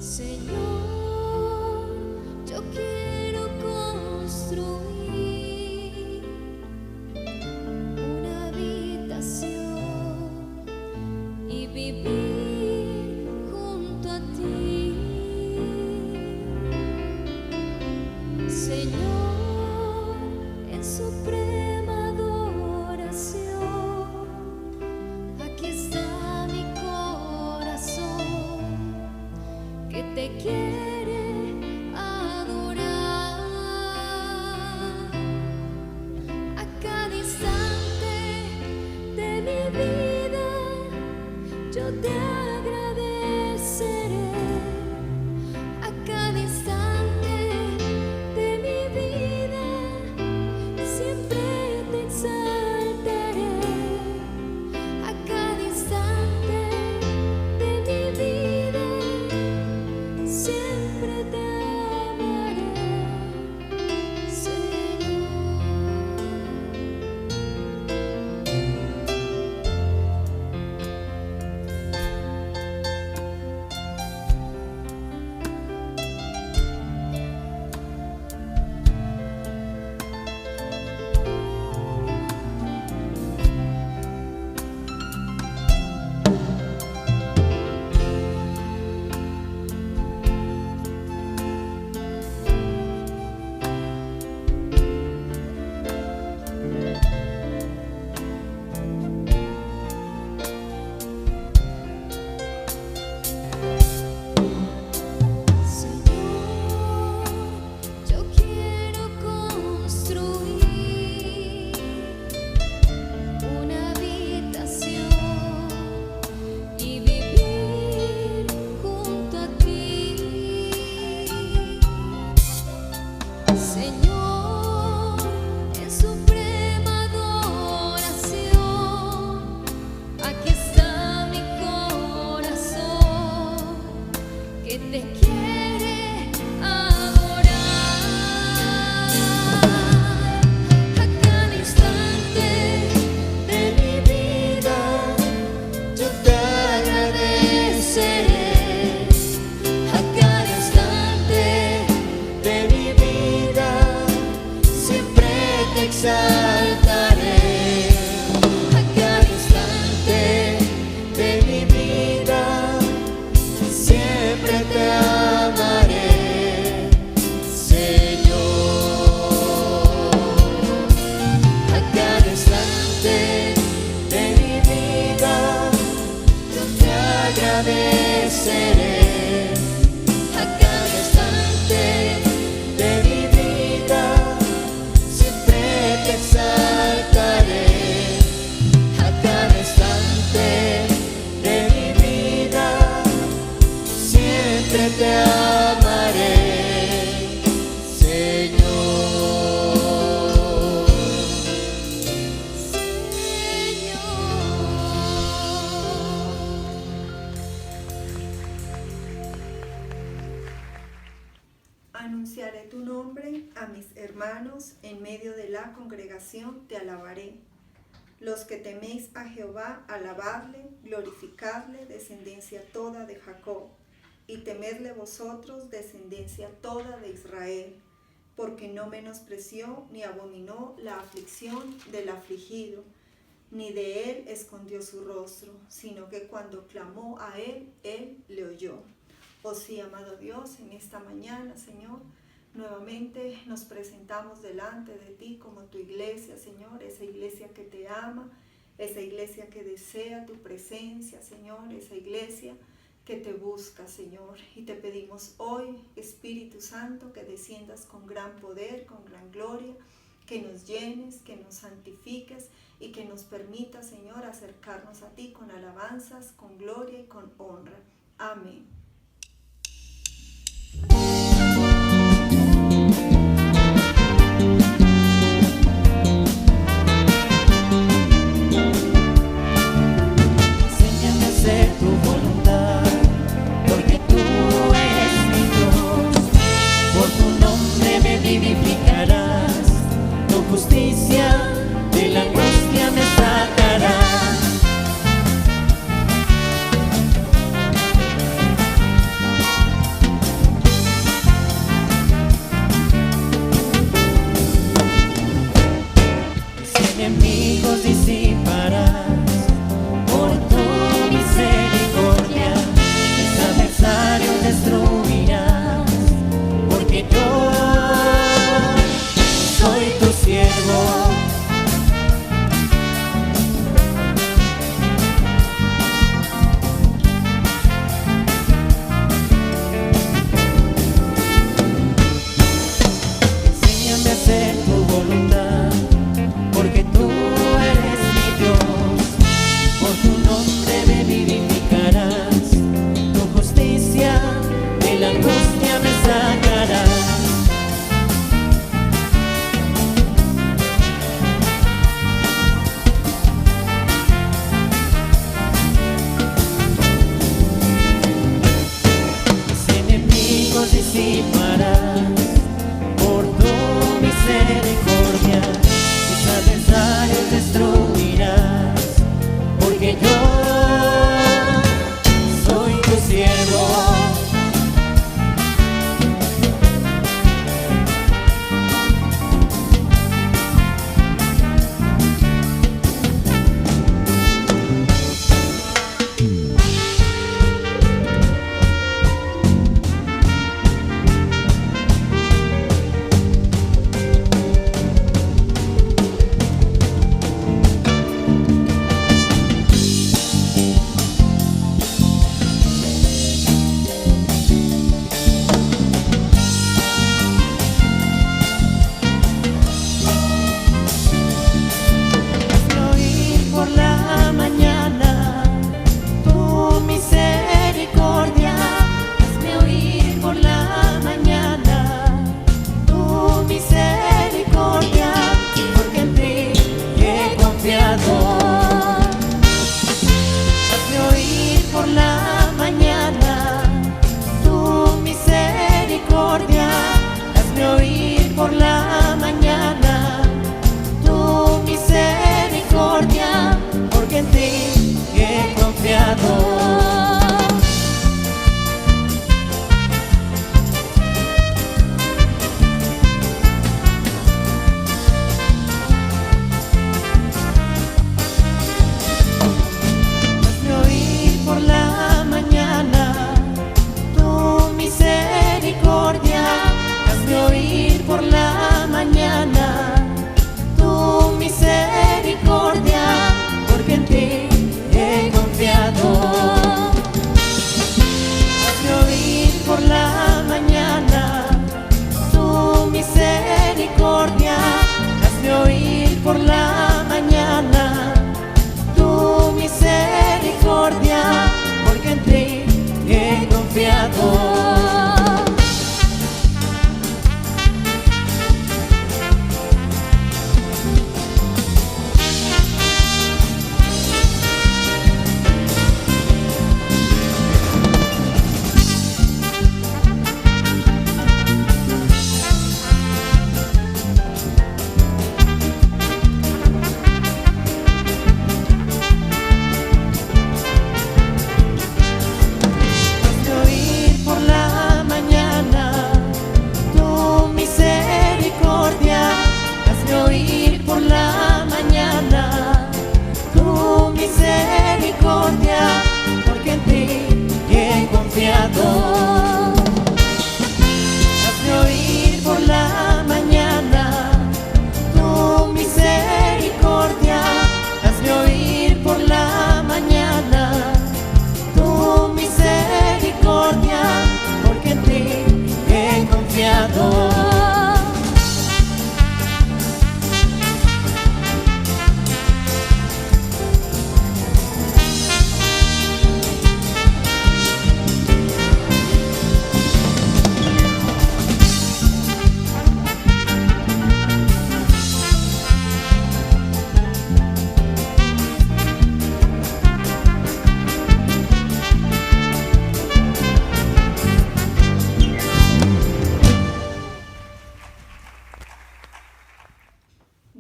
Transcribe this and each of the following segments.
Señor, yo quiero construir una habitación y vivir junto a ti. Señor, en suprema adoración, aquí está mi corazón que te quiere adorar. A cada instante de mi vida yo te agradeceré. A cada instante de mi vida siempre te exaltaré. A cada instante de mi vida siempre te amaré, Señor. Señor, yo quiero construir una habitación y vivir junto a ti. Señor, en suprema adoración, aquí está mi corazón que te quiere adorar. A cada instante de mi vida yo te agradeceré. A cada instante de mi vida siempre te exaltaré. A cada instante de mi vida siempre te amaré, Señor. A cada instante de mi vida yo te agradeceré. A cada instante de mi vida siempre te exaltaré. A cada instante de mi vida siempre te amaré, Señor. Anunciaré tu nombre a mis hermanos, en medio de la congregación te alabaré. Los que teméis a Jehová, alabadle, glorificadle, descendencia toda de Jacob, y temedle vosotros, descendencia toda de Israel, porque no menospreció ni abominó la aflicción del afligido, ni de él escondió su rostro, sino que cuando clamó a él, él le oyó. Oh sí, amado Dios, en esta mañana, Señor, nuevamente nos presentamos delante de ti como tu iglesia, Señor, esa iglesia que te ama, esa iglesia que desea tu presencia, Señor, esa iglesia que te busca, Señor. Y te pedimos hoy, Espíritu Santo, que desciendas con gran poder, con gran gloria, que nos llenes, que nos santifiques y que nos permita, Señor, acercarnos a ti con alabanzas, con gloria y con honra. Amén. Enséñame a hacer tu voluntad, porque tú eres mi Dios. Por tu nombre me vivificarás, tu justicia de la angustia me sacarás. disiparás por tu misericordia, mis adversarios destruirás, porque yo soy tu siervo.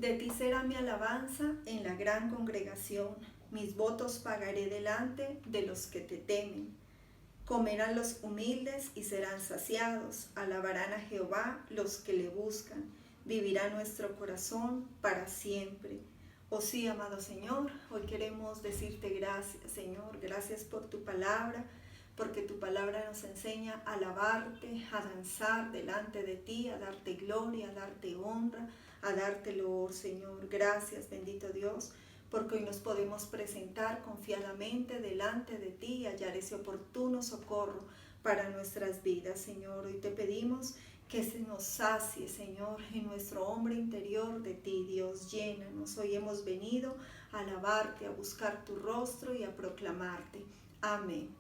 De ti será mi alabanza en la gran congregación, mis votos pagaré delante de los que te temen. Comerán los humildes y serán saciados, alabarán a Jehová los que le buscan, vivirá nuestro corazón para siempre. Oh sí, amado Señor, hoy queremos decirte gracias, Señor, gracias por tu palabra, porque tu palabra nos enseña a alabarte, a danzar delante de ti, a darte gloria, a darte honra, a darte loor, Señor. Gracias, bendito Dios, porque hoy nos podemos presentar confiadamente delante de ti y hallar ese oportuno socorro para nuestras vidas, Señor. Hoy te pedimos que se nos sacie, Señor, en nuestro hombre interior de ti, Dios. Llénanos. Hoy hemos venido a alabarte, a buscar tu rostro y a proclamarte. Amén.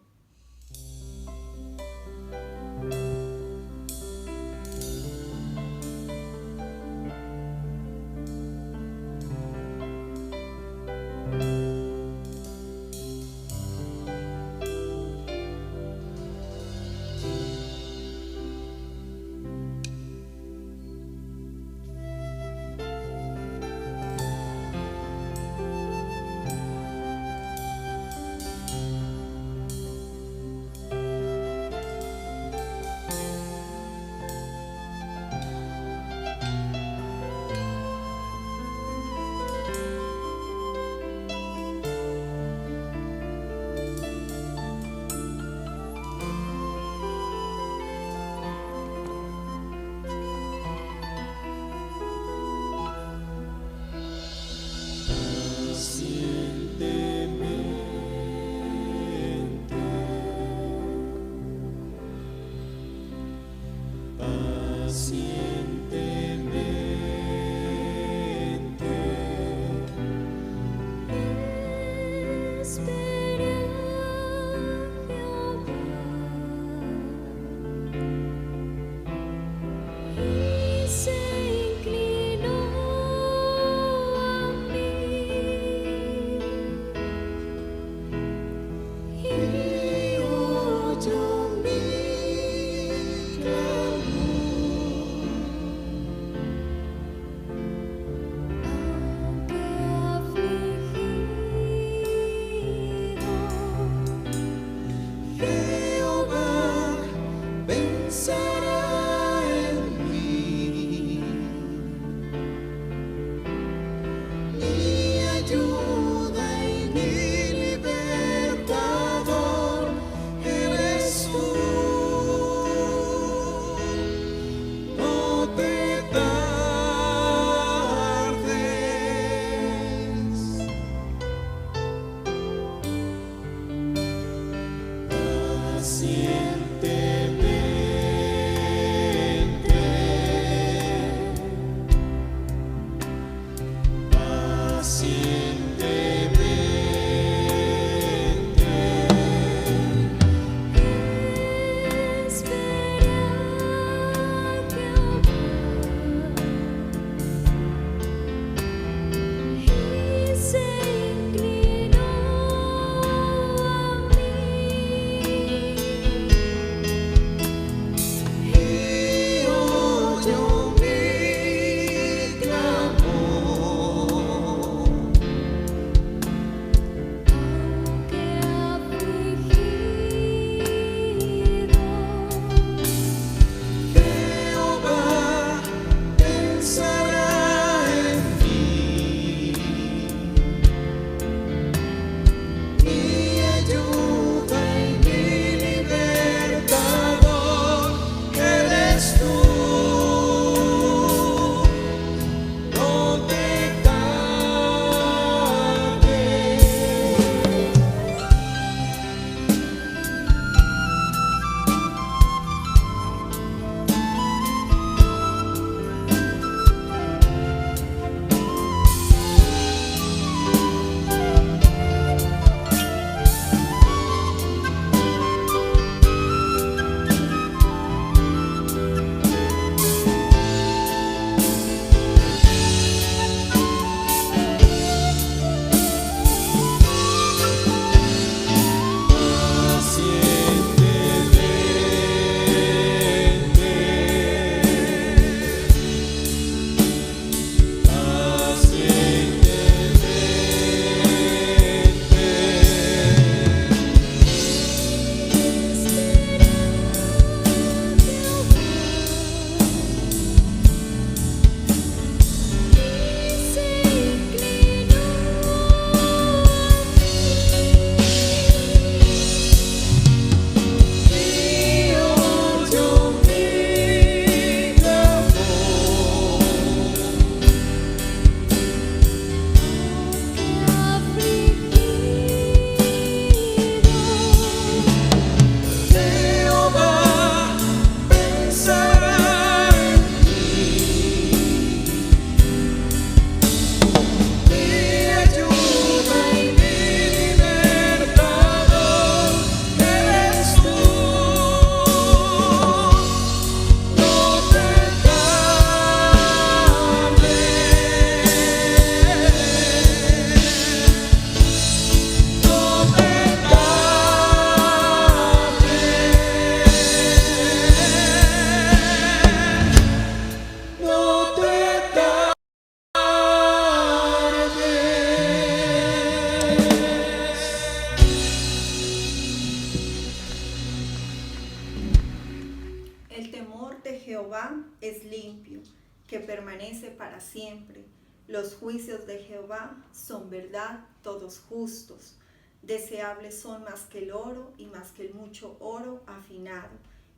es limpio, que permanece para siempre. Los juicios de Jehová son verdad, todos justos. Deseables son más que el oro y más que el mucho oro afinado,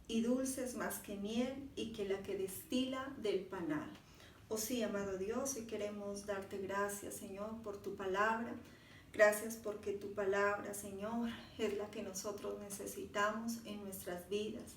y dulces más que miel y que la que destila del panal. Oh sí, amado Dios, y queremos darte gracias, Señor, por tu palabra. Gracias porque tu palabra, Señor, es la que nosotros necesitamos en nuestras vidas.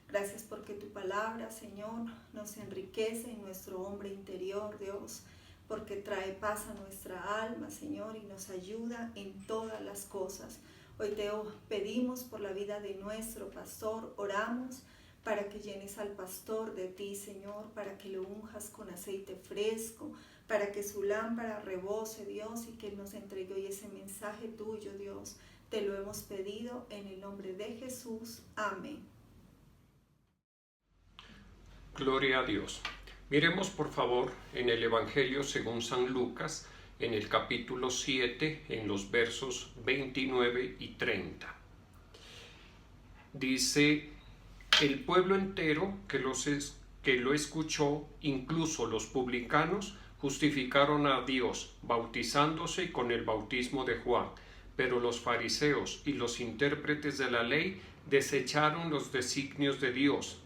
Gracias porque tu palabra, Señor, nos enriquece en nuestro hombre interior, Dios, porque trae paz a nuestra alma, Señor, y nos ayuda en todas las cosas. Hoy te pedimos por la vida de nuestro pastor, oramos para que llenes al pastor de ti, Señor, para que lo unjas con aceite fresco, para que su lámpara rebose, Dios, y que Él nos entregue hoy ese mensaje tuyo, Dios. Te lo hemos pedido en el nombre de Jesús. Amén. Gloria a Dios. Miremos por favor en el Evangelio según San Lucas, en el capítulo 7, en los versos 29 y 30. Dice: el pueblo entero que lo escuchó, incluso los publicanos, justificaron a Dios, bautizándose con el bautismo de Juan. Pero los fariseos y los intérpretes de la ley desecharon los designios de Dios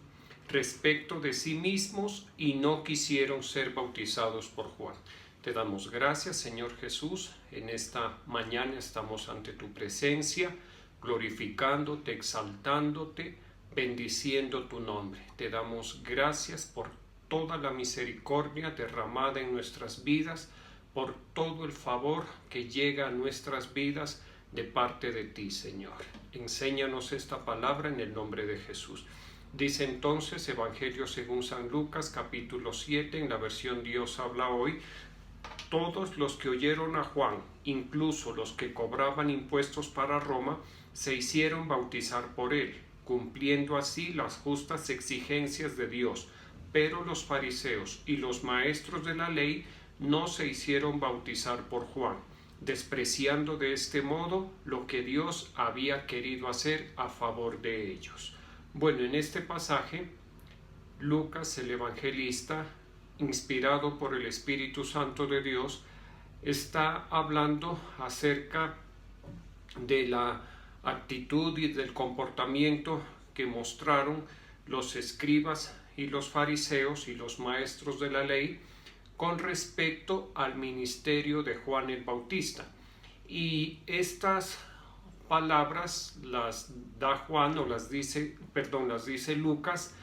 respecto de sí mismos y no quisieron ser bautizados por Juan. Te damos gracias, Señor Jesús. En esta mañana estamos ante tu presencia, glorificándote, exaltándote, bendiciendo tu nombre. Te damos gracias por toda la misericordia derramada en nuestras vidas, por todo el favor que llega a nuestras vidas de parte de ti, Señor. Enséñanos esta palabra en el nombre de Jesús. Dice entonces Evangelio según San Lucas, capítulo 7, en la versión Dios habla hoy: todos los que oyeron a Juan, incluso los que cobraban impuestos para Roma, se hicieron bautizar por él, cumpliendo así las justas exigencias de Dios. Pero los fariseos y los maestros de la ley no se hicieron bautizar por Juan, despreciando de este modo lo que Dios había querido hacer a favor de ellos. Bueno, en este pasaje, Lucas, el evangelista, inspirado por el Espíritu Santo de Dios, está hablando acerca de la actitud y del comportamiento que mostraron los escribas y los fariseos y los maestros de la ley con respecto al ministerio de Juan el Bautista. Y estas palabras las da Juan, o las dice Lucas,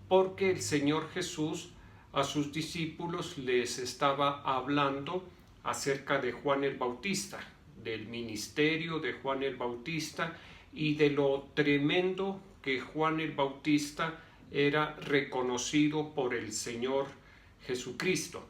porque el Señor Jesús a sus discípulos les estaba hablando acerca de Juan el Bautista, del ministerio de Juan el Bautista y de lo tremendo que Juan el Bautista era reconocido por el Señor Jesucristo.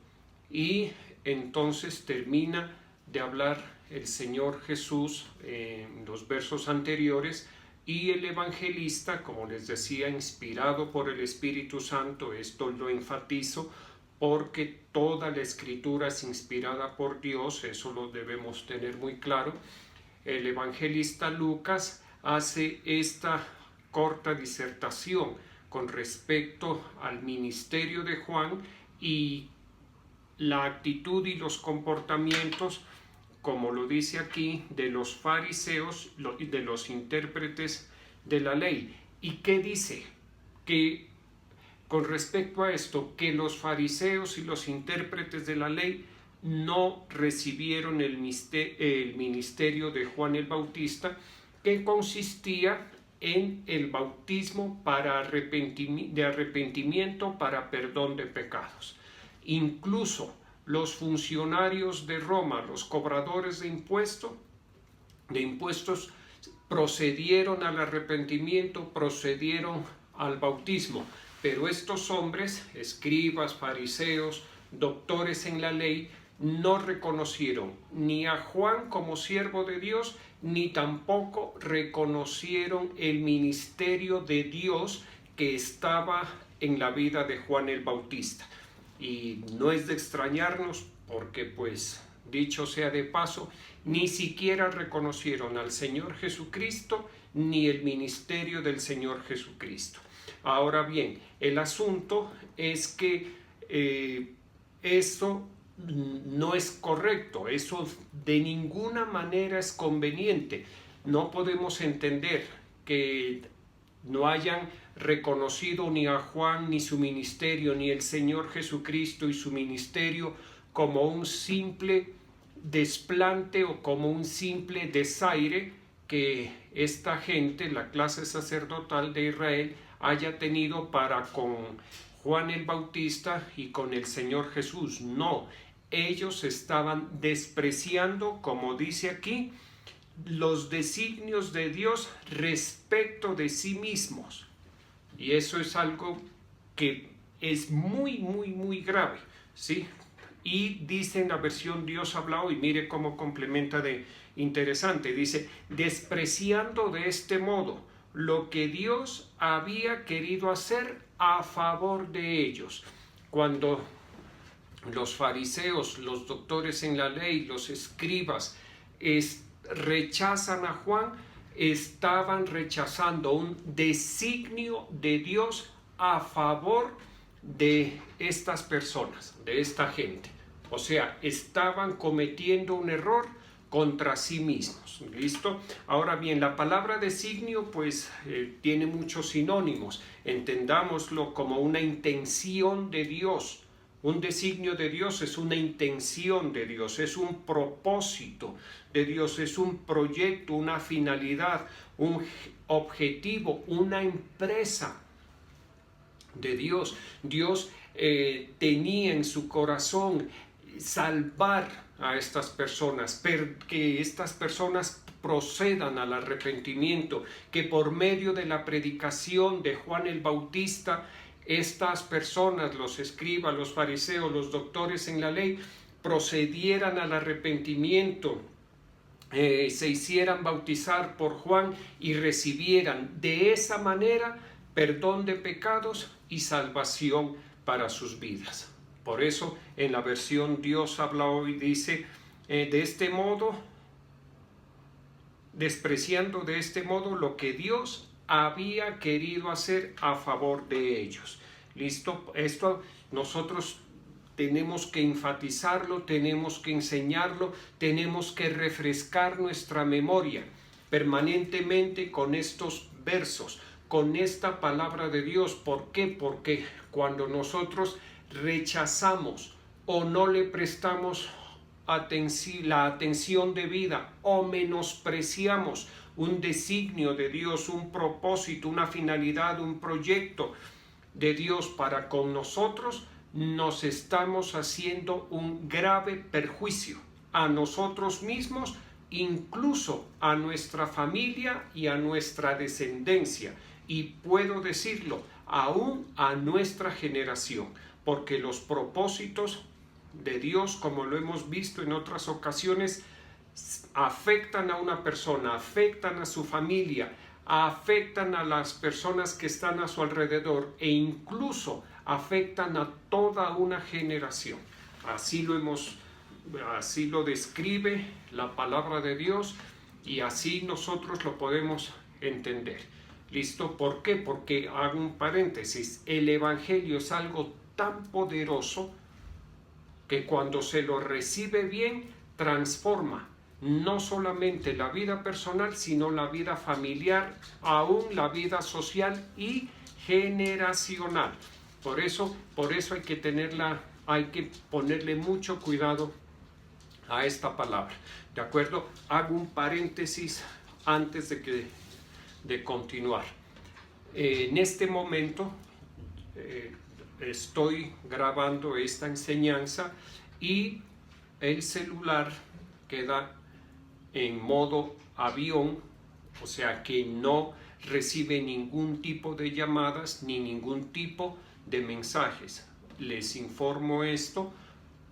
Y entonces termina de hablar el Señor Jesús en los versos anteriores, y el evangelista, como les decía, inspirado por el Espíritu Santo. Esto lo enfatizo porque toda la escritura es inspirada por Dios, eso lo debemos tener muy claro. El evangelista Lucas hace esta corta disertación con respecto al ministerio de Juan y la actitud y los comportamientos, como lo dice aquí, de los fariseos y de los intérpretes de la ley. ¿Y qué dice? Que con respecto a esto, que los fariseos y los intérpretes de la ley no recibieron el ministerio de Juan el Bautista, que consistía en el bautismo de arrepentimiento para perdón de pecados. Incluso los funcionarios de Roma, los cobradores de impuestos, procedieron al arrepentimiento, procedieron al bautismo. Pero estos hombres, escribas, fariseos, doctores en la ley, no reconocieron ni a Juan como siervo de Dios, ni tampoco reconocieron el ministerio de Dios que estaba en la vida de Juan el Bautista. Y no es de extrañarnos porque, pues, dicho sea de paso, ni siquiera reconocieron al Señor Jesucristo ni el ministerio del Señor Jesucristo. Ahora bien, el asunto es que eso no es correcto, eso de ninguna manera es conveniente. No podemos entender que no hayan reconocido ni a Juan ni su ministerio, ni el Señor Jesucristo y su ministerio como un simple desplante o como un simple desaire que esta gente, la clase sacerdotal de Israel, haya tenido para con Juan el Bautista y con el Señor Jesús. No, ellos estaban despreciando, como dice aquí, los designios de Dios respecto de sí mismos. Y eso es algo que es muy, muy, muy grave, ¿sí? Y dice en la versión Dios habla hoy, mire cómo complementa de interesante, dice, despreciando de este modo lo que Dios había querido hacer a favor de ellos. Cuando los fariseos, los doctores en la ley, los escribas, rechazan a Juan, estaban rechazando un designio de Dios a favor de estas personas, de esta gente. O sea, estaban cometiendo un error contra sí mismos. ¿Listo? Ahora bien, la palabra designio pues tiene muchos sinónimos. Entendámoslo como una intención de Dios. Un designio de Dios es una intención de Dios, es un propósito de Dios, es un proyecto, una finalidad, un objetivo, una empresa de Dios. Dios tenía en su corazón salvar a estas personas, que estas personas procedan al arrepentimiento, que por medio de la predicación de Juan el Bautista, estas personas, los escribas, los fariseos, los doctores en la ley, procedieran al arrepentimiento, se hicieran bautizar por Juan y recibieran de esa manera perdón de pecados y salvación para sus vidas. Por eso en la versión Dios habla hoy dice, de este modo, despreciando de este modo lo que Dios había querido hacer a favor de ellos. ¿Listo? Esto nosotros tenemos que enfatizarlo, tenemos que enseñarlo, tenemos que refrescar nuestra memoria permanentemente con estos versos, con esta palabra de Dios. ¿Por qué? Porque cuando nosotros rechazamos o no le prestamos la atención debida o menospreciamos un designio de Dios, un propósito, una finalidad, un proyecto de Dios para con nosotros, nos estamos haciendo un grave perjuicio a nosotros mismos, incluso a nuestra familia y a nuestra descendencia, y puedo decirlo, aún a nuestra generación, porque los propósitos de Dios, como lo hemos visto en otras ocasiones, afectan a una persona, afectan a su familia, afectan a las personas que están a su alrededor e incluso afectan a toda una generación. Así lo describe la palabra de Dios y así nosotros lo podemos entender. ¿Listo? ¿Por qué? Porque, hago un paréntesis, el Evangelio es algo tan poderoso que cuando se lo recibe bien, transforma no solamente la vida personal, sino la vida familiar, aún la vida social y generacional. Por eso hay que ponerle mucho cuidado a esta palabra. ¿De acuerdo? Hago un paréntesis antes de continuar. En este momento estoy grabando esta enseñanza y el celular queda en modo avión, o sea que no recibe ningún tipo de llamadas ni ningún tipo de mensajes. Les informo esto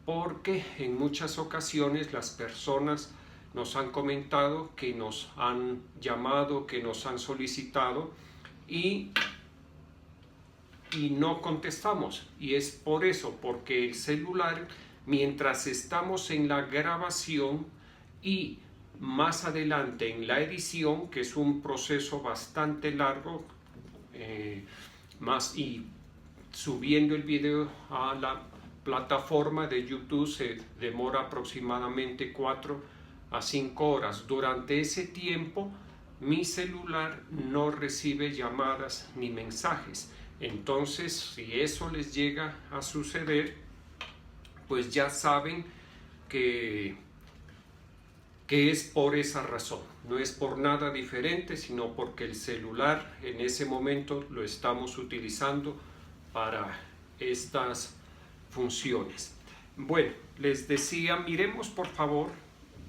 porque en muchas ocasiones las personas nos han comentado que nos han llamado, que nos han solicitado y no contestamos. Y es por eso, porque el celular, mientras estamos en la grabación y más adelante en la edición, que es un proceso bastante largo, y subiendo el video a la plataforma de YouTube se demora aproximadamente 4 a 5 horas. Durante ese tiempo mi celular no recibe llamadas ni mensajes. Entonces, si eso les llega a suceder, pues ya saben que que es por esa razón, no es por nada diferente, sino porque el celular en ese momento lo estamos utilizando para estas funciones. Bueno, les decía, miremos por favor,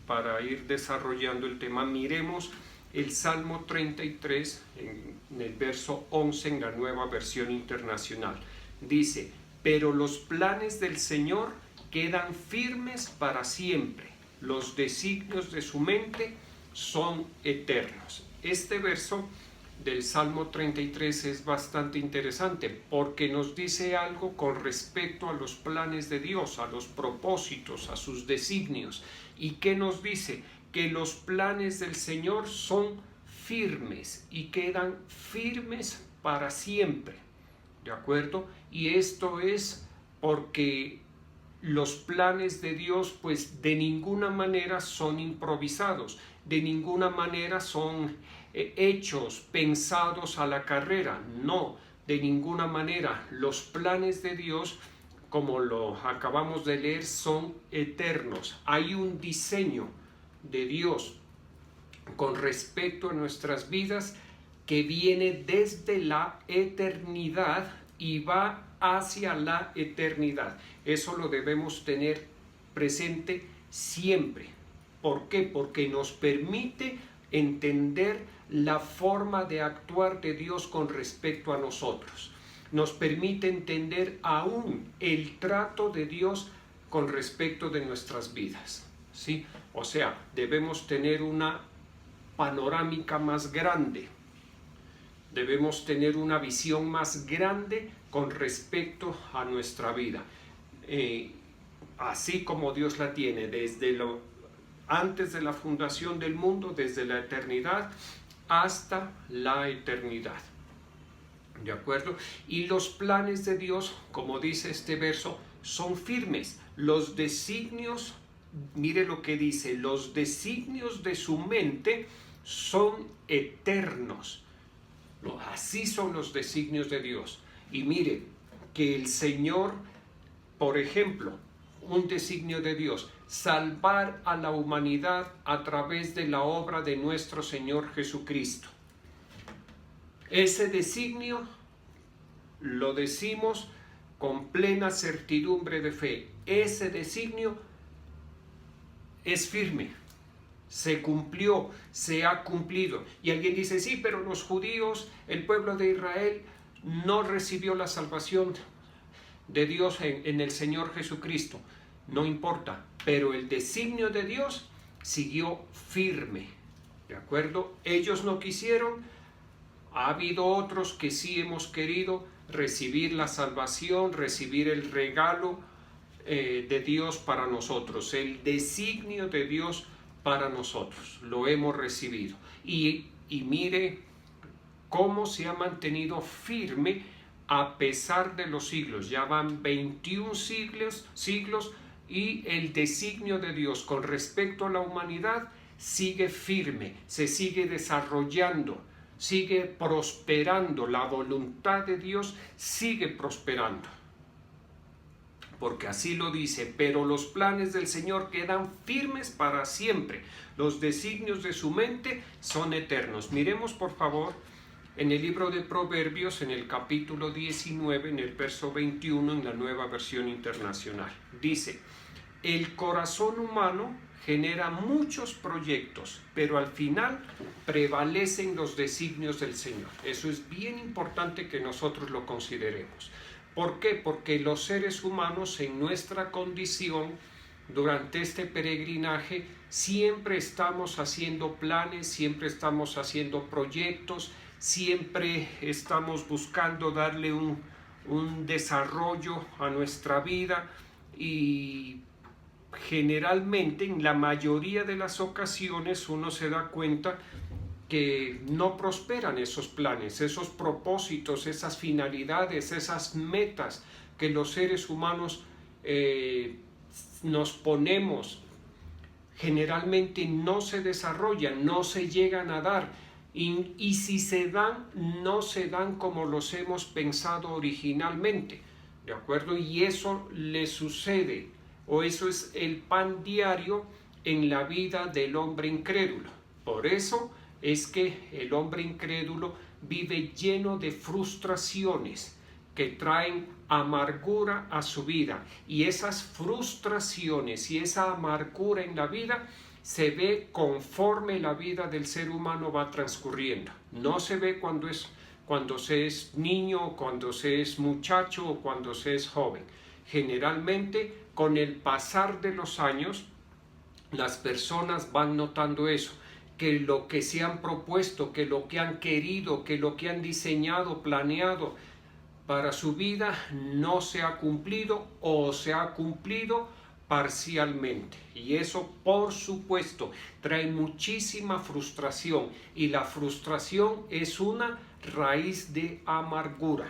para ir desarrollando el tema, miremos el Salmo 33 en el verso 11 en la Nueva Versión Internacional. Dice: pero los planes del Señor quedan firmes para siempre, los designios de su mente son eternos. Este verso del Salmo 33 es bastante interesante porque nos dice algo con respecto a los planes de Dios, a los propósitos, a sus designios. ¿Y qué nos dice? Que los planes del Señor son firmes y quedan firmes para siempre. ¿De acuerdo? Y esto es porque los planes de Dios pues de ninguna manera son improvisados, de ninguna manera son hechos, pensados a la carrera. No, de ninguna manera. Los planes de Dios, como lo acabamos de leer, son eternos. Hay un diseño de Dios con respecto a nuestras vidas que viene desde la eternidad y va hacia la eternidad. Eso lo debemos tener presente siempre. ¿Por qué? Porque nos permite entender la forma de actuar de Dios con respecto a nosotros. Nos permite entender aún el trato de Dios con respecto de nuestras vidas, ¿sí? O sea, debemos tener una panorámica más grande. Debemos tener una visión más grande con respecto a nuestra vida. Así como Dios la tiene desde antes de la fundación del mundo, desde la eternidad hasta la eternidad. ¿De acuerdo? Y los planes de Dios, como dice este verso, son firmes. Los designios, mire lo que dice, los designios de su mente son eternos. Así son los designios de Dios. Y mire que el Señor, por ejemplo, un designio de Dios, salvar a la humanidad a través de la obra de nuestro Señor Jesucristo. Ese designio lo decimos con plena certidumbre de fe. Ese designio es firme. Se cumplió, se ha cumplido. Y alguien dice, sí, pero los judíos, el pueblo de Israel, no recibió la salvación de Dios en el Señor Jesucristo. No importa, pero el designio de Dios siguió firme. ¿De acuerdo? Ellos no quisieron. Ha habido otros que sí hemos querido recibir la salvación, recibir el regalo de Dios para nosotros. El designio de Dios para nosotros, lo hemos recibido. Y mire cómo se ha mantenido firme a pesar de los siglos. Ya van 21 siglos y el designio de Dios con respecto a la humanidad sigue firme, se sigue desarrollando, sigue prosperando. La voluntad de Dios sigue prosperando. Porque así lo dice, pero los planes del Señor quedan firmes para siempre. Los designios de su mente son eternos. Miremos por favor en el libro de Proverbios, en el capítulo 19, en el verso 21, en la Nueva Versión Internacional. Dice, el corazón humano genera muchos proyectos, pero al final prevalecen los designios del Señor. Eso es bien importante que nosotros lo consideremos. ¿Por qué? Porque los seres humanos en nuestra condición, durante este peregrinaje, siempre estamos haciendo planes, siempre estamos haciendo proyectos, siempre estamos buscando darle un desarrollo a nuestra vida y generalmente, en la mayoría de las ocasiones, uno se da cuenta que no prosperan esos planes, esos propósitos, esas finalidades, esas metas que los seres humanos nos ponemos. Generalmente no se desarrollan, no se llegan a dar, y si se dan, no se dan como los hemos pensado originalmente, ¿de acuerdo? Y eso le sucede, o eso es el pan diario en la vida del hombre incrédulo. Por eso es que el hombre incrédulo vive lleno de frustraciones que traen amargura a su vida, y esas frustraciones y esa amargura en la vida se ve conforme la vida del ser humano va transcurriendo. No se ve cuando se es niño, cuando se es muchacho o cuando se es joven. Generalmente, con el pasar de los años, las personas van notando eso, que lo que se han propuesto, que lo que han querido, que lo que han diseñado, planeado para su vida no se ha cumplido o se ha cumplido parcialmente. Y eso, por supuesto, trae muchísima frustración, y la frustración es una raíz de amargura.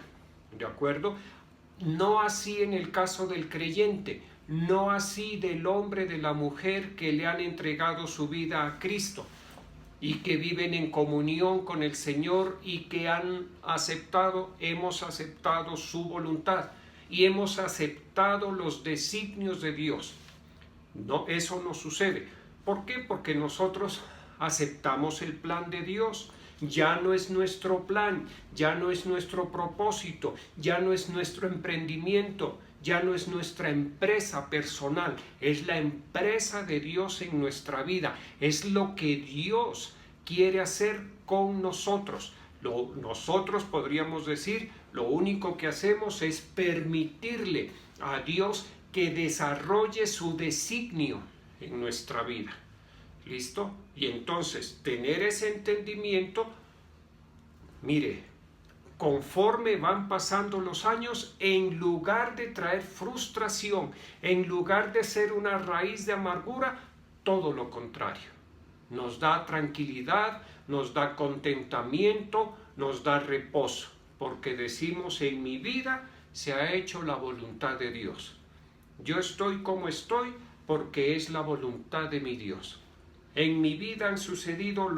¿De acuerdo? No así en el caso del creyente, no así del hombre, de la mujer que le han entregado su vida a Cristo y que viven en comunión con el Señor y que hemos aceptado su voluntad y hemos aceptado los designios de Dios. No, eso no sucede. ¿Por qué? Porque nosotros aceptamos el plan de Dios. Ya no es nuestro plan, ya no es nuestro propósito, ya no es nuestro emprendimiento, ya no es nuestra empresa personal, es la empresa de Dios en nuestra vida, es lo que Dios quiere hacer con nosotros. Nosotros podríamos decir, lo único que hacemos es permitirle a Dios que desarrolle su designio en nuestra vida. ¿Listo? Y entonces, tener ese entendimiento, mire, conforme van pasando los años, en lugar de traer frustración, en lugar de ser una raíz de amargura, todo lo contrario. Nos da tranquilidad, nos da contentamiento, nos da reposo, porque decimos, en mi vida se ha hecho la voluntad de Dios. Yo estoy como estoy porque es la voluntad de mi Dios. En mi vida han sucedido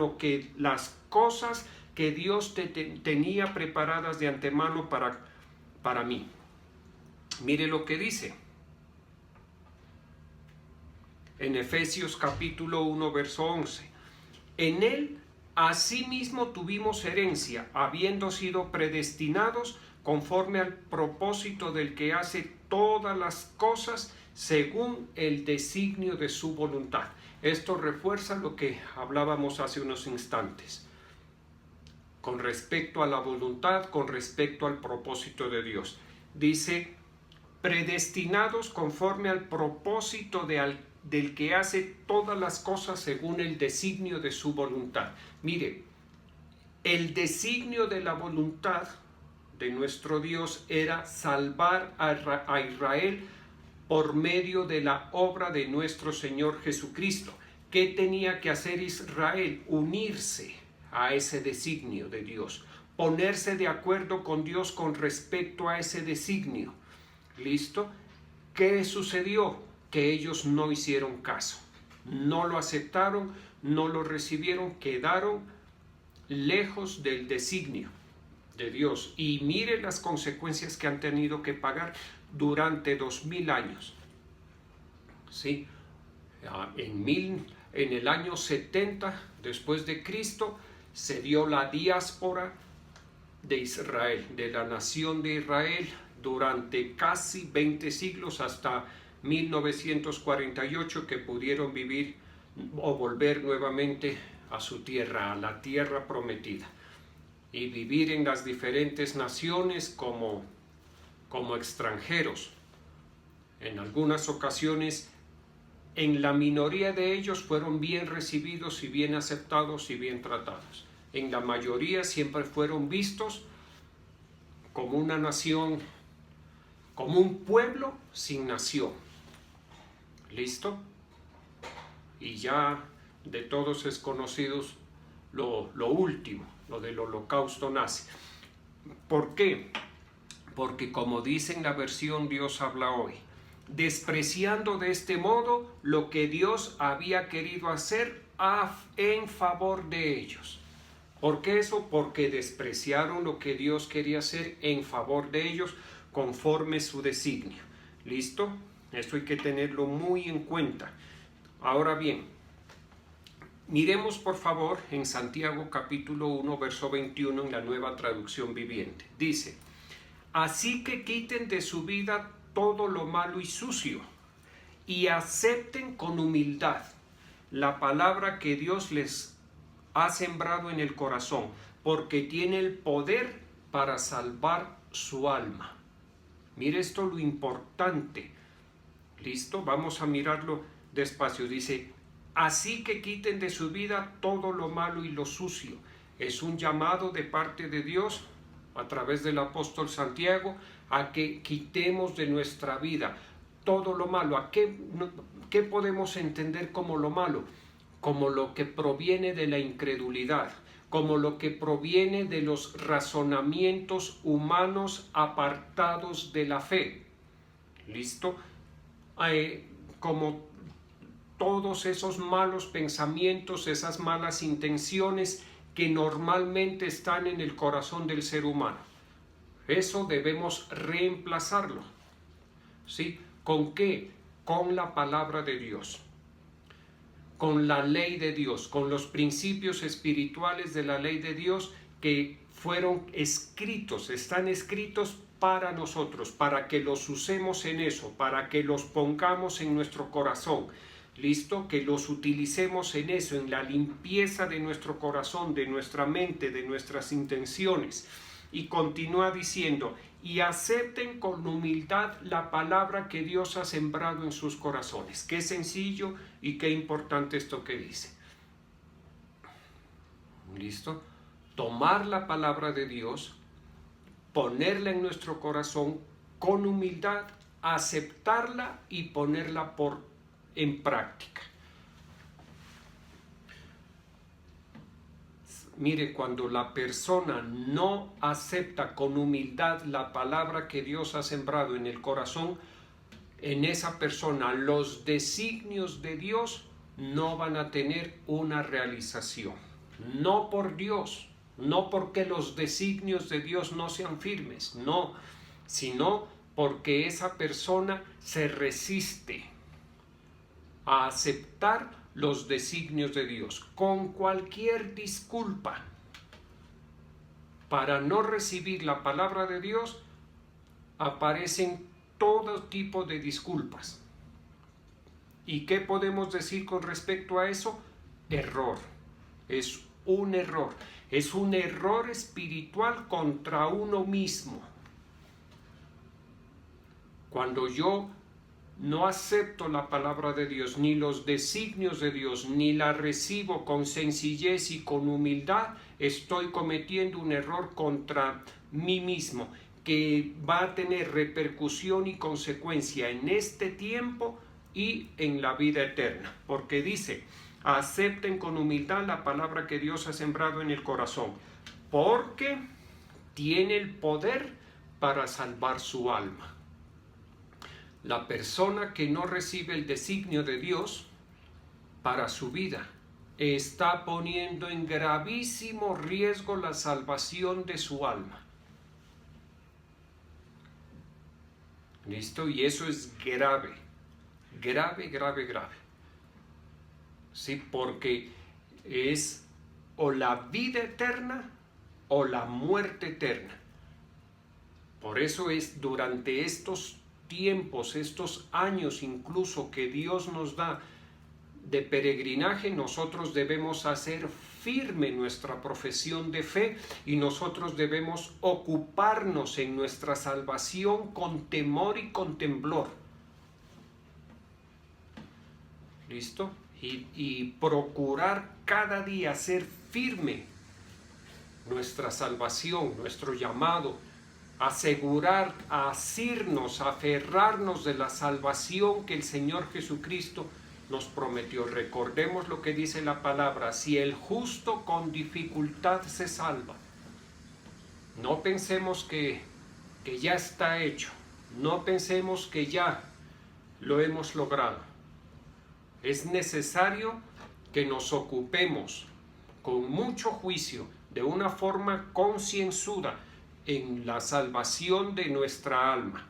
las cosas que Dios tenía preparadas de antemano para mí. Mire lo que dice en Efesios capítulo 1, verso 11. En él asimismo tuvimos herencia, habiendo sido predestinados conforme al propósito del que hace todas las cosas según el designio de su voluntad. Esto refuerza lo que hablábamos hace unos instantes con respecto a la voluntad, con respecto al propósito de Dios. Dice, predestinados conforme al propósito del que hace todas las cosas según el designio de su voluntad. Mire, el designio de la voluntad de nuestro Dios era salvar a Israel por medio de la obra de nuestro Señor Jesucristo. ¿Qué tenía que hacer Israel? Unirse a ese designio de Dios, ponerse de acuerdo con Dios con respecto a ese designio. ¿Listo? ¿Qué sucedió? Que ellos no hicieron caso, no lo aceptaron, no lo recibieron, quedaron lejos del designio de Dios. Y mire las consecuencias que han tenido que pagar durante 2000 años. ¿Sí? En el año 70 después de Cristo se dio la diáspora de Israel, de la nación de Israel, durante casi 20 siglos hasta 1948, que pudieron vivir o volver nuevamente a su tierra, a la tierra prometida, y vivir en las diferentes naciones como extranjeros. En algunas ocasiones, en la minoría de ellos fueron bien recibidos y bien aceptados y bien tratados. En la mayoría siempre fueron vistos como una nación, como un pueblo sin nación. ¿Listo? Y ya de todos es conocido lo último, lo del holocausto nazi. ¿Por qué? Porque como dice en la versión Dios habla hoy, despreciando de este modo lo que Dios había querido hacer en favor de ellos. ¿Por qué eso? Porque despreciaron lo que Dios quería hacer en favor de ellos conforme su designio. ¿Listo? Esto hay que tenerlo muy en cuenta. Ahora bien, Miremos por favor en Santiago capítulo 1, verso 21 en la Nueva Traducción Viviente. Dice, así que quiten de su vida todo lo malo y sucio y acepten con humildad la palabra que Dios les ha sembrado en el corazón, porque tiene el poder para salvar su alma. Mire esto lo importante. ¿Listo? Vamos a mirarlo despacio. Dice, así que quiten de su vida todo lo malo y lo sucio. Es un llamado de parte de Dios a través del apóstol Santiago a que quitemos de nuestra vida todo lo malo. ¿A qué podemos entender como lo malo? Como lo que proviene de la incredulidad, como lo que proviene de los razonamientos humanos apartados de la fe. ¿Listo? Como todos esos malos pensamientos, esas malas intenciones que normalmente están en el corazón del ser humano. Eso debemos reemplazarlo. ¿Sí? ¿Con qué? Con la palabra de Dios, con la ley de Dios, con los principios espirituales de la ley de Dios que fueron escritos, están escritos para nosotros, para que los usemos en eso, para que los pongamos en nuestro corazón. ¿Listo? Que los utilicemos en eso, en la limpieza de nuestro corazón, de nuestra mente, de nuestras intenciones. Y continúa diciendo, y acepten con humildad la palabra que Dios ha sembrado en sus corazones. Qué sencillo y qué importante esto que dice. ¿Listo? Tomar la palabra de Dios, ponerla en nuestro corazón con humildad, aceptarla y ponerla en práctica. Mire, cuando la persona no acepta con humildad la palabra que Dios ha sembrado en el corazón, en esa persona los designios de Dios no van a tener una realización. No por Dios, no porque los designios de Dios no sean firmes, no, sino porque esa persona se resiste a aceptar los designios de Dios, con cualquier disculpa para no recibir la palabra de Dios. Aparecen todo tipo de disculpas. ¿Y qué podemos decir con respecto a eso? Error. Es un error. Es un error espiritual contra uno mismo. Cuando yo no acepto la palabra de Dios, ni los designios de Dios, ni la recibo con sencillez y con humildad, estoy cometiendo un error contra mí mismo, que va a tener repercusión y consecuencia en este tiempo y en la vida eterna. Porque dice, acepten con humildad la palabra que Dios ha sembrado en el corazón, porque tiene el poder para salvar su alma. La persona que no recibe el designio de Dios para su vida está poniendo en gravísimo riesgo la salvación de su alma. ¿Listo? Y eso es grave, grave, grave, grave. Sí, porque es o la vida eterna o la muerte eterna. Por eso es durante estos tiempos, estos años incluso que Dios nos da de peregrinaje, nosotros debemos hacer firme nuestra profesión de fe y nosotros debemos ocuparnos en nuestra salvación con temor y con temblor. ¿Listo? Y procurar cada día hacer firme nuestra salvación, nuestro llamado, asegurar, asirnos, aferrarnos de la salvación que el Señor Jesucristo nos prometió. Recordemos lo que dice la palabra: si el justo con dificultad se salva. No pensemos que ya está hecho, no pensemos que ya lo hemos logrado. Es necesario que nos ocupemos con mucho juicio, de una forma concienzuda, en la salvación de nuestra alma,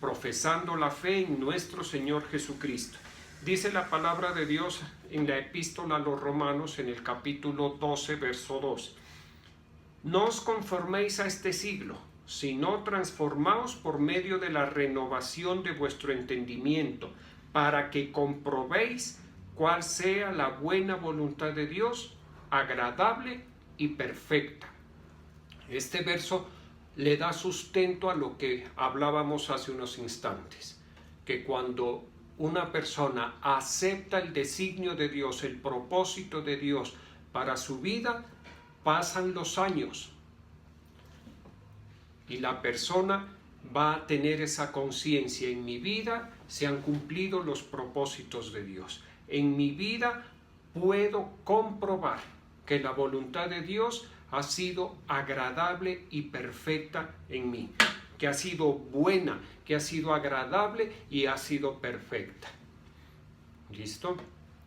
profesando la fe en nuestro Señor Jesucristo. Dice la palabra de Dios en la epístola a los Romanos, en el capítulo 12, verso 2. No os conforméis a este siglo, sino transformaos por medio de la renovación de vuestro entendimiento, para que comprobéis cuál sea la buena voluntad de Dios, agradable y perfecta. Este verso le da sustento a lo que hablábamos hace unos instantes, que cuando una persona acepta el designio de Dios, el propósito de Dios para su vida, pasan los años y la persona va a tener esa conciencia: en mi vida se han cumplido los propósitos de Dios, en mi vida puedo comprobar que la voluntad de Dios ha sido agradable y perfecta en mí, que ha sido buena, que ha sido agradable y ha sido perfecta. ¿Listo?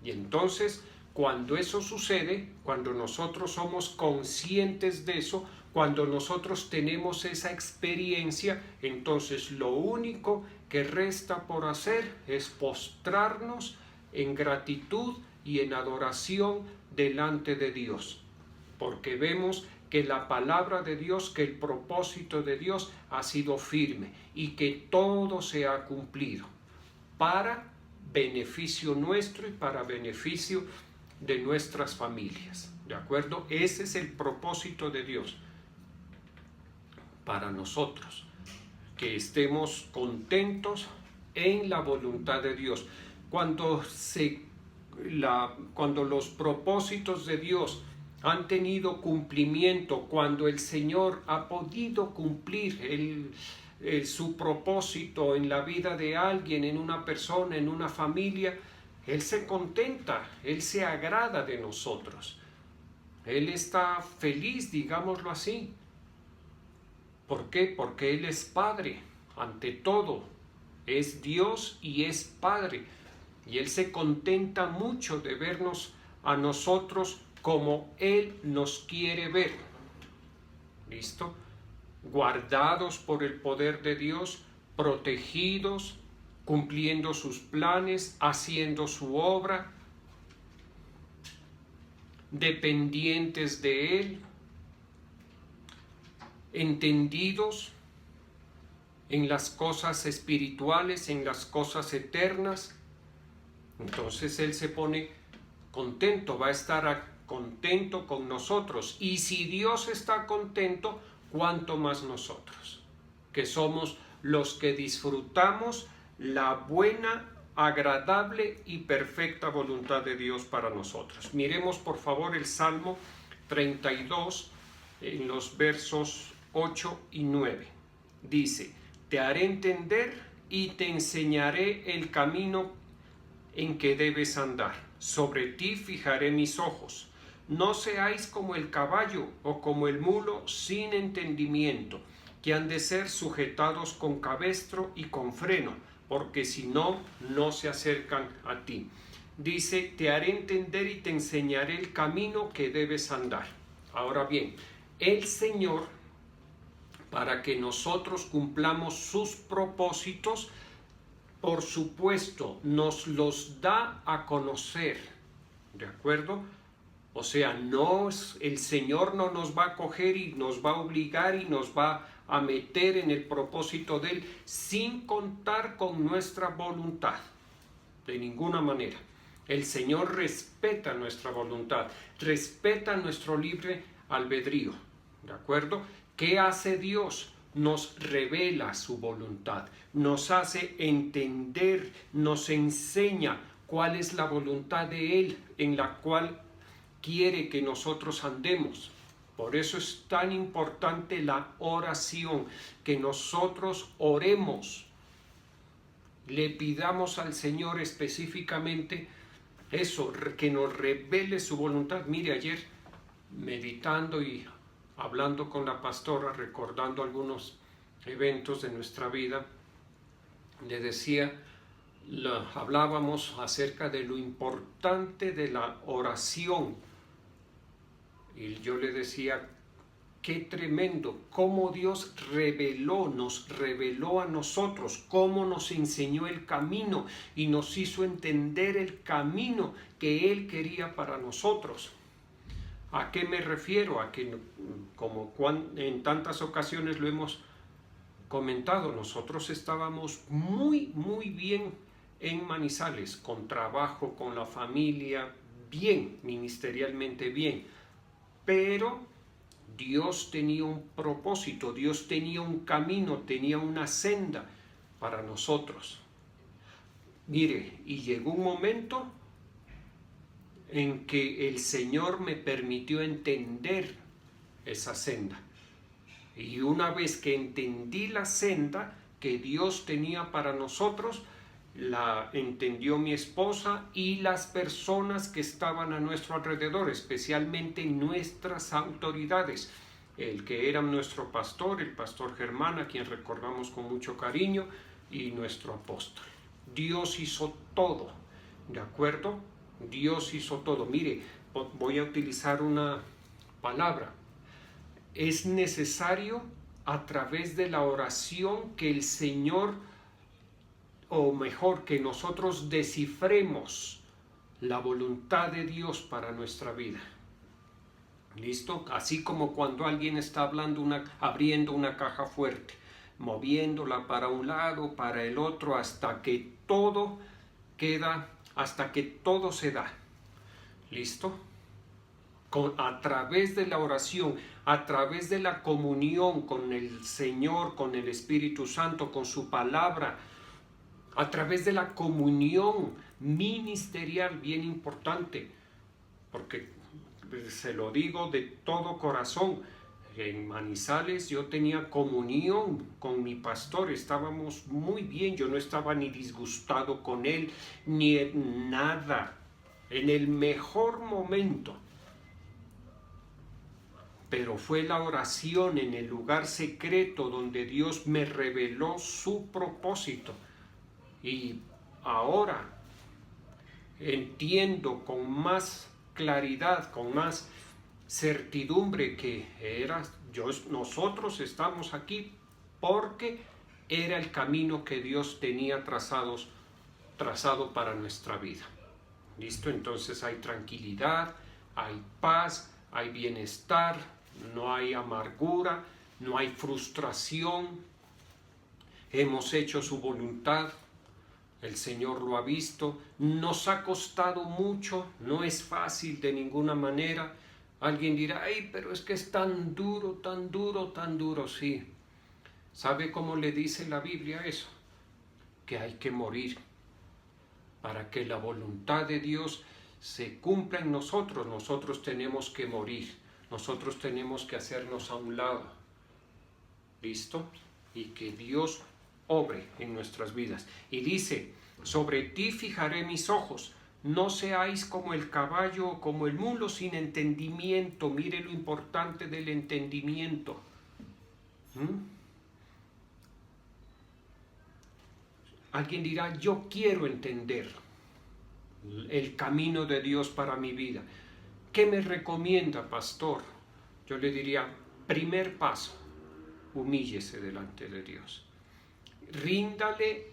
Y entonces, cuando eso sucede, cuando nosotros somos conscientes de eso, cuando nosotros tenemos esa experiencia, entonces lo único que resta por hacer es postrarnos en gratitud y en adoración delante de Dios, porque vemos que la palabra de Dios, que el propósito de Dios ha sido firme y que todo se ha cumplido para beneficio nuestro y para beneficio de nuestras familias. ¿De acuerdo? Ese es el propósito de Dios para nosotros, que estemos contentos en la voluntad de Dios. Cuando los propósitos de Dios han tenido cumplimiento, cuando el Señor ha podido cumplir su propósito en la vida de alguien, en una persona, en una familia, Él se contenta, Él se agrada de nosotros. Él está feliz, digámoslo así. ¿Por qué? Porque Él es Padre, ante todo. Es Dios y es Padre. Y Él se contenta mucho de vernos a nosotros como Él nos quiere ver. ¿Listo? Guardados por el poder de Dios, protegidos, cumpliendo sus planes, haciendo su obra, dependientes de Él, entendidos en las cosas espirituales, en las cosas eternas. Entonces Él se pone contento, va a estar contento con nosotros. Y si Dios está contento, ¿cuánto más nosotros? Que somos los que disfrutamos la buena, agradable y perfecta voluntad de Dios para nosotros. Miremos por favor el Salmo 32 en los versos 8 y 9. Dice: te haré entender y te enseñaré el camino en que debes andar. Sobre ti fijaré mis ojos. No seáis como el caballo o como el mulo sin entendimiento, que han de ser sujetados con cabestro y con freno, porque si no, no se acercan a ti. Dice: te haré entender y te enseñaré el camino que debes andar. Ahora bien, el Señor, para que nosotros cumplamos sus propósitos, por supuesto, nos los da a conocer, ¿de acuerdo? O sea, el Señor no nos va a coger y nos va a obligar y nos va a meter en el propósito de Él sin contar con nuestra voluntad, de ninguna manera. El Señor respeta nuestra voluntad, respeta nuestro libre albedrío, ¿de acuerdo? ¿Qué hace Dios? Nos revela su voluntad, nos hace entender, nos enseña cuál es la voluntad de Él en la cual quiere que nosotros andemos. Por eso es tan importante la oración, que nosotros oremos, le pidamos al Señor específicamente eso, que nos revele su voluntad. Mire, ayer meditando y hablando con la pastora, recordando algunos eventos de nuestra vida, le decía, hablábamos acerca de lo importante de la oración, y yo le decía qué tremendo, cómo Dios nos reveló a nosotros, cómo nos enseñó el camino y nos hizo entender el camino que Él quería para nosotros. ¿A qué me refiero? A que, como en tantas ocasiones lo hemos comentado, nosotros estábamos muy bien en Manizales, con trabajo, con la familia, bien, ministerialmente bien, pero Dios tenía un propósito, Dios tenía un camino, tenía una senda para nosotros. Mire, y llegó un momento en que el Señor me permitió entender esa senda. Y una vez que entendí la senda que Dios tenía para nosotros, la entendió mi esposa y las personas que estaban a nuestro alrededor, especialmente nuestras autoridades, el que era nuestro pastor, el pastor Germán, a quien recordamos con mucho cariño, y nuestro apóstol. Dios hizo todo, ¿de acuerdo? Dios hizo todo. Mire, voy a utilizar una palabra. Es necesario, a través de la oración, que el Señor, o mejor, que nosotros descifremos la voluntad de Dios para nuestra vida. ¿Listo? Así como cuando alguien está abriendo una caja fuerte, moviéndola para un lado, para el otro, hasta que todo se da. ¿Listo? A través de la oración, a través de la comunión con el Señor, con el Espíritu Santo, con su palabra, a través de la comunión ministerial, bien importante, porque se lo digo de todo corazón, en Manizales yo tenía comunión con mi pastor, estábamos muy bien, yo no estaba ni disgustado con él, ni nada, en el mejor momento. Pero fue la oración en el lugar secreto donde Dios me reveló su propósito. Y ahora entiendo con más claridad, con más certidumbre que nosotros estamos aquí porque era el camino que Dios tenía trazado para nuestra vida. ¿Listo? Entonces hay tranquilidad, hay paz, hay bienestar, no hay amargura, no hay frustración. Hemos hecho su voluntad. El Señor lo ha visto, nos ha costado mucho, no es fácil de ninguna manera. Alguien dirá, ay, pero es que es tan duro, sí. ¿Sabe cómo le dice la Biblia eso? Que hay que morir para que la voluntad de Dios se cumpla en nosotros. Nosotros tenemos que morir, nosotros tenemos que hacernos a un lado. ¿Listo? Y que Dios obre en nuestras vidas. Y dice, sobre ti fijaré mis ojos, no seáis como el caballo o como el mulo sin entendimiento. Mire lo importante del entendimiento. Alguien dirá, yo quiero entender el camino de Dios para mi vida. ¿Qué me recomienda, pastor? Yo le diría, primer paso, humíllese delante de Dios. Ríndale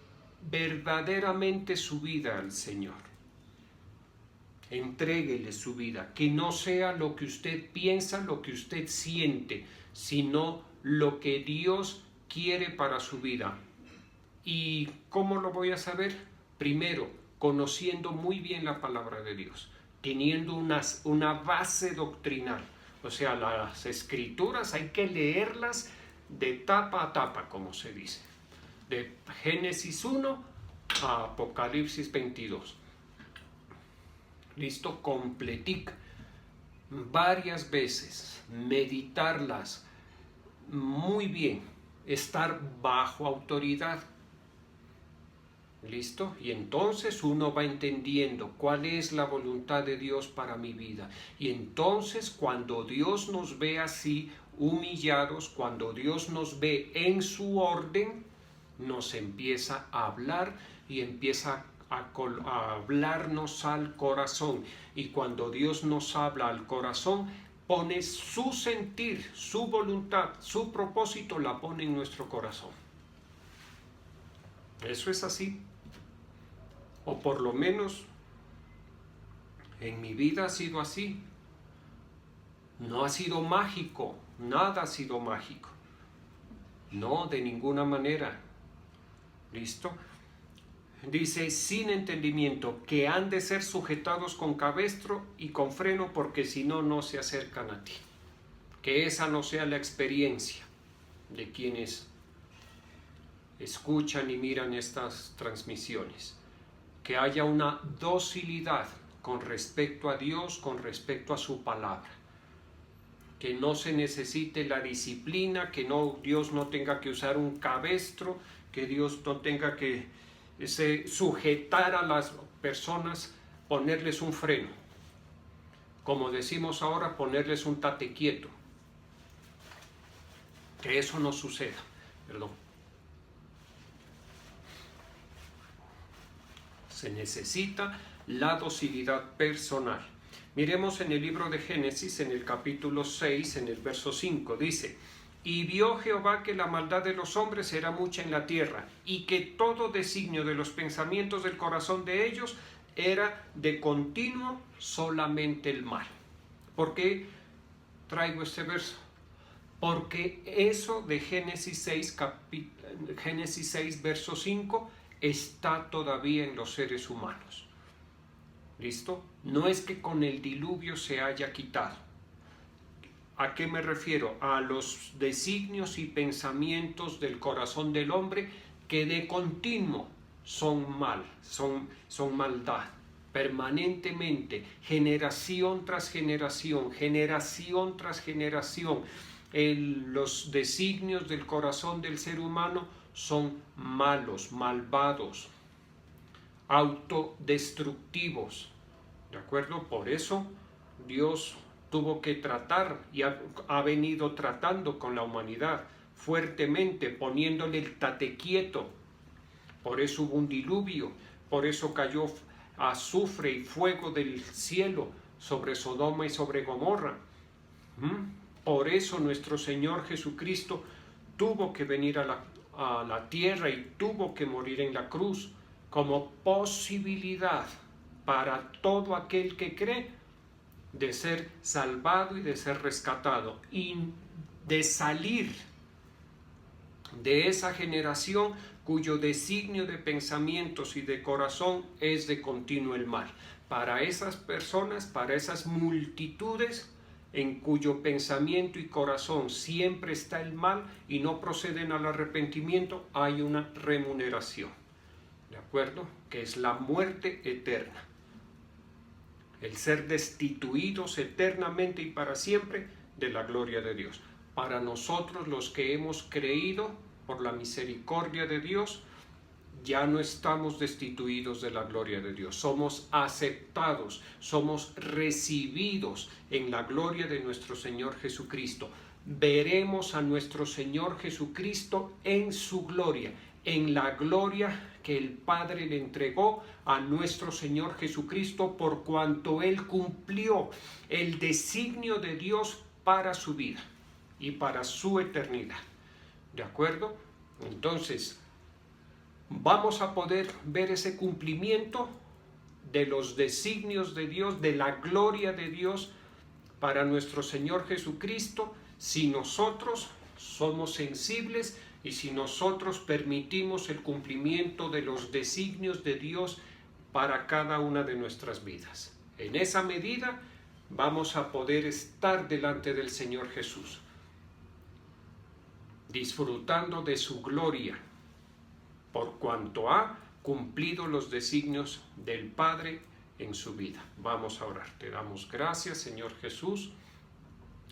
verdaderamente su vida al Señor. Entréguele su vida, que no sea lo que usted piensa, lo que usted siente, sino lo que Dios quiere para su vida. ¿Y cómo lo voy a saber? Primero, conociendo muy bien la palabra de Dios, teniendo una base doctrinal. O sea, las escrituras hay que leerlas de tapa a tapa, como se dice. De Génesis 1 a Apocalipsis 22. Listo, completic. Varias veces, meditarlas muy bien, estar bajo autoridad. ¿Listo? Y entonces uno va entendiendo cuál es la voluntad de Dios para mi vida. Y entonces cuando Dios nos ve así, humillados, cuando Dios nos ve en su orden, nos empieza a hablar y empieza a hablarnos al corazón. Y cuando Dios nos habla al corazón, pone su sentir, su voluntad, su propósito, la pone en nuestro corazón. Eso es así. O por lo menos en mi vida ha sido así. No ha sido mágico, nada ha sido mágico. No, de ninguna manera. ¿Listo? Dice, sin entendimiento, que han de ser sujetados con cabestro y con freno, porque si no, no se acercan a ti. Que esa no sea la experiencia de quienes escuchan y miran estas transmisiones. Que haya una docilidad con respecto a Dios, con respecto a su palabra. Que no se necesite la disciplina, que Dios no tenga que usar un cabestro, que Dios no tenga que sujetar a las personas, ponerles un freno. Como decimos ahora, ponerles un tate quieto. Que eso no suceda. Perdón. Se necesita la docilidad personal. Miremos en el libro de Génesis, en el capítulo 6, en el verso 5, dice: y vio Jehová que la maldad de los hombres era mucha en la tierra, y que todo designio de los pensamientos del corazón de ellos era de continuo solamente el mal. ¿Por qué traigo este verso? Porque eso de Génesis 6, verso 5, está todavía en los seres humanos. ¿Listo? No es que con el diluvio se haya quitado. ¿A qué me refiero? A los designios y pensamientos del corazón del hombre que de continuo son mal, son maldad, permanentemente, generación tras generación, generación tras generación. Los designios del corazón del ser humano son malos, malvados, autodestructivos. ¿De acuerdo? Por eso Dios tuvo que tratar y ha venido tratando con la humanidad fuertemente, poniéndole el tate quieto. Por eso hubo un diluvio, por eso cayó azufre y fuego del cielo sobre Sodoma y sobre Gomorra. Por eso nuestro Señor Jesucristo tuvo que venir a la tierra y tuvo que morir en la cruz como posibilidad para todo aquel que cree de ser salvado y de ser rescatado y de salir de esa generación cuyo designio de pensamientos y de corazón es de continuo el mal. Para esas personas, para esas multitudes en cuyo pensamiento y corazón siempre está el mal y no proceden al arrepentimiento, hay una remuneración, ¿de acuerdo? Que es la muerte eterna. El ser destituidos eternamente y para siempre de la gloria de Dios. Para nosotros los que hemos creído por la misericordia de Dios, ya no estamos destituidos de la gloria de Dios. Somos aceptados, somos recibidos en la gloria de nuestro Señor Jesucristo. Veremos a nuestro Señor Jesucristo en su gloria, en la gloria que el Padre le entregó a nuestro Señor Jesucristo por cuanto Él cumplió el designio de Dios para su vida y para su eternidad. ¿De acuerdo? Entonces, vamos a poder ver ese cumplimiento de los designios de Dios, de la gloria de Dios para nuestro Señor Jesucristo, si nosotros somos sensibles y si nosotros permitimos el cumplimiento de los designios de Dios para cada una de nuestras vidas. En esa medida vamos a poder estar delante del Señor Jesús, disfrutando de su gloria, por cuanto ha cumplido los designios del Padre en su vida. Vamos a orar. Te damos gracias, Señor Jesús.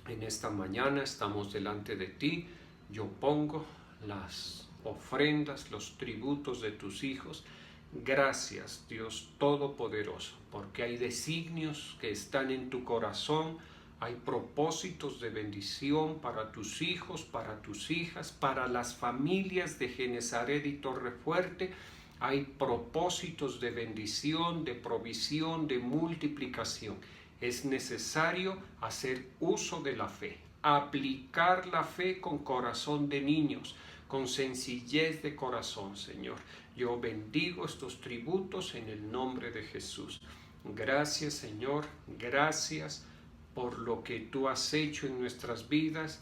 En esta mañana estamos delante de ti. Yo pongo las ofrendas, los tributos de tus hijos. Gracias, Dios Todopoderoso, porque hay designios que están en tu corazón, hay propósitos de bendición para tus hijos, para tus hijas, para las familias de Genesaret y Torrefuerte. Hay propósitos de bendición, de provisión, de multiplicación. Es necesario hacer uso de la fe, aplicar la fe con corazón de niños, con sencillez de corazón, Señor. Yo bendigo estos tributos en el nombre de Jesús. Gracias, Señor, gracias por lo que tú has hecho en nuestras vidas,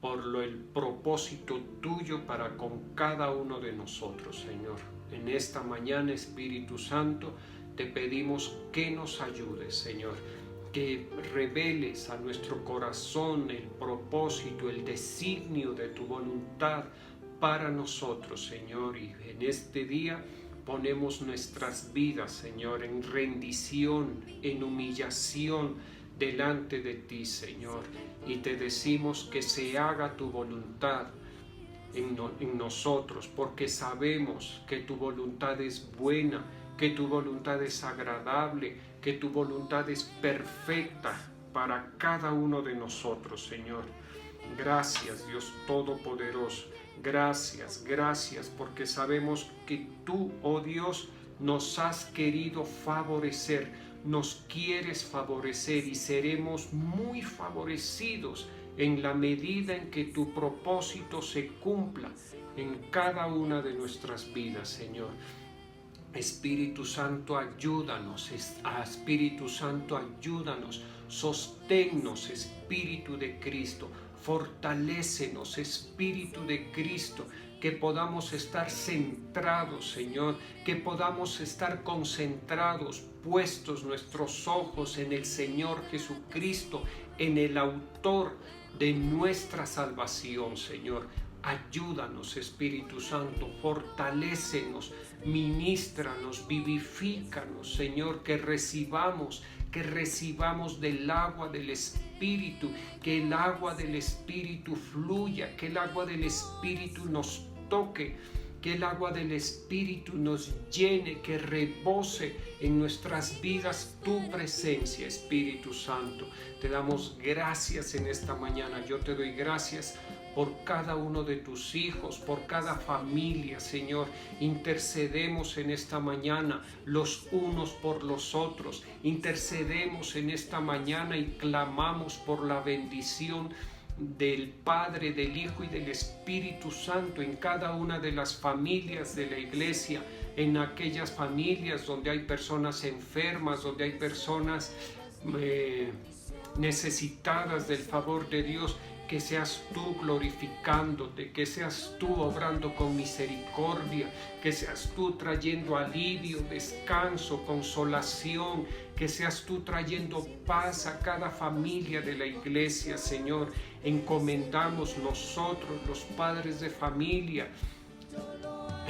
por el propósito tuyo para con cada uno de nosotros, Señor. En esta mañana, Espíritu Santo, te pedimos que nos ayudes, Señor, que reveles a nuestro corazón el propósito, el designio de tu voluntad para nosotros, Señor. Y en este día ponemos nuestras vidas, Señor, en rendición, en humillación delante de ti, Señor. Y te decimos que se haga tu voluntad en nosotros, porque sabemos que tu voluntad es buena, que tu voluntad es agradable, que tu voluntad es perfecta para cada uno de nosotros, Señor. Gracias, Dios Todopoderoso. Gracias, gracias, porque sabemos que tú, oh Dios, nos has querido favorecer, nos quieres favorecer y seremos muy favorecidos en la medida en que tu propósito se cumpla en cada una de nuestras vidas, Señor. Espíritu Santo, ayúdanos. Espíritu Santo, ayúdanos. Sosténnos, Espíritu de Cristo. Fortalécenos, Espíritu de Cristo, que podamos estar centrados, Señor, que podamos estar concentrados, puestos nuestros ojos en el Señor Jesucristo, en el autor de nuestra salvación, Señor. Ayúdanos, Espíritu Santo, fortalécenos, ministranos, vivifícanos, Señor, que recibamos del agua del Espíritu, que el agua del Espíritu fluya, que el agua del Espíritu nos toque, que el agua del Espíritu nos llene, que rebose en nuestras vidas tu presencia, Espíritu Santo. Te damos gracias en esta mañana. Yo te doy gracias por cada uno de tus hijos, por cada familia, Señor. Intercedemos en esta mañana los unos por los otros. Intercedemos en esta mañana y clamamos por la bendición del Padre, del Hijo y del Espíritu Santo en cada una de las familias de la iglesia, en aquellas familias donde hay personas enfermas, donde hay personas necesitadas del favor de Dios. Que seas tú glorificándote, que seas tú obrando con misericordia, que seas tú trayendo alivio, descanso, consolación, que seas tú trayendo paz a cada familia de la iglesia, Señor. Encomendamos nosotros, los padres de familia,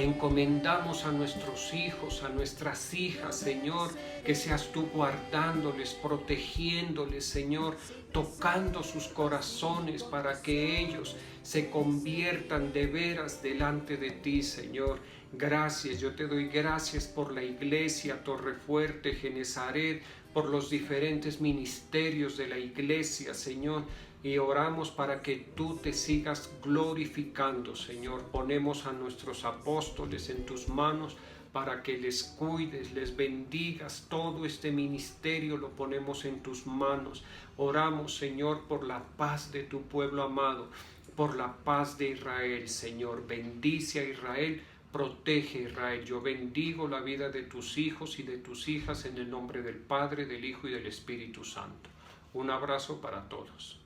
encomendamos a nuestros hijos, a nuestras hijas, Señor, que seas tú guardándoles, protegiéndoles, Señor, tocando sus corazones para que ellos se conviertan de veras delante de ti, Señor. Gracias, yo te doy gracias por la iglesia Torrefuerte, Genezaret, por los diferentes ministerios de la iglesia, Señor. Y oramos para que tú te sigas glorificando, Señor. Ponemos a nuestros apóstoles en tus manos para que les cuides, les bendigas. Todo este ministerio lo ponemos en tus manos. Oramos, Señor, por la paz de tu pueblo amado, por la paz de Israel, Señor. Bendice a Israel, protege a Israel. Yo bendigo la vida de tus hijos y de tus hijas en el nombre del Padre, del Hijo y del Espíritu Santo. Un abrazo para todos.